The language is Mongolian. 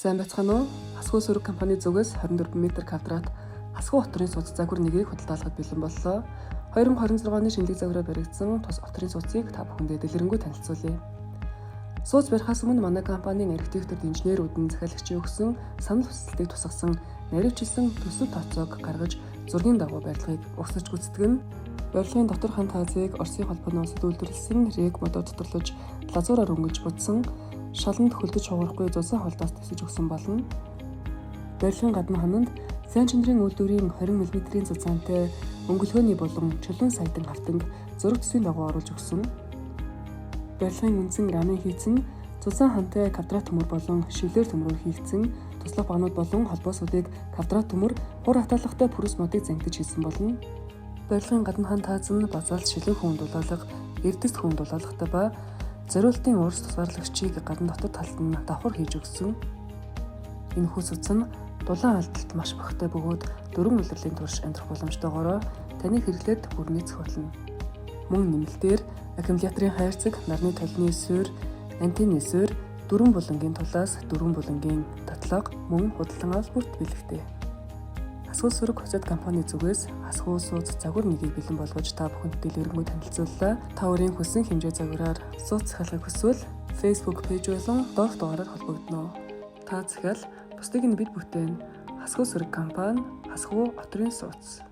Сайн байцгаана уу? Асхуу сөрөг компани зүгээс 24 м квадрат Асхуу хотын сууц загвар нэгийг худалдаалахад бэлэн боллоо. 2026 оны шинэлэг загвараар баригдсан тус хотын сууцыг та бүхэндээ дэлгэрэнгүй танилцуулъя. Сууц барихаас өмнө манай компанийн архитектор инженерүүд нь захиалагчийн өгсөн санал хүсэлтийг тусгасан наривчлсан төсөв тооцоог гаргаж зургийн дагуу барилгыг угсаж гүйцэтгэн. Барилгын дотор хан таазыг Оросын холбооны улсад үйлдвэрлэсэн рек модоор доторлож лазураар өнгөлж будсан шаланд хөлдөж хугарахгүй зузаан холдоос тасаж өгсөн болно. Барилгын гадна хананд сайн чанарын үйлдвэрийн 20 мм-ийн зузаантай өнгөлгөөний болон чулуун саядан хавтанг зураг төсвийн дагуу оруулж өгсөн. Барилгын үндсэн рамын хийцэн зузаан хантай квадрат төмөр болон шивлэр төмрөөр хийгдсэн туслах багнууд болон холбоосуудыг квадрат төмөр хур хатаалагтай пүрэс модыг зангидж хийсэн болно. Барилгын гадна хан тааз нь базаалт шилэн хүнд дулаалга, эрдэс хүнд дулаалгатай ба зориултын урс тусгаарлагчийг гадна дотор талд нь давхар хийж өгсөн. Энэ хүсвц нь дулаан алдалт маш богтой бөгөөд дөрвөн улирлын турш амьдрах боломжтойгоор таны хэрэглээд бүр нийцэх болно. Мөн нэмэлтээр аккумуляторын хайрцаг, нарны толны суурь, антенны суурь, дөрвөн булангийн тулаас дөрвөн булангийн татлага мөн худалдан авалт бүрт бэлэгтэй. Асхуу сөрөг хотод компани зүгээс асхуу сууц загвар нэгийг бэлэн болгож та бүхэнд дэлгэрэнгүй танилцууллаа. Та өөрийн хүссэн хэмжээ загвараар сууц захиалгыг хүсвэл Facebook пэйж болон доорх дугаараар холбогдно. Та захиал бусдыг нь бид бүтээн. Асхуу сөрөг компани, Асхуу отрын сууц.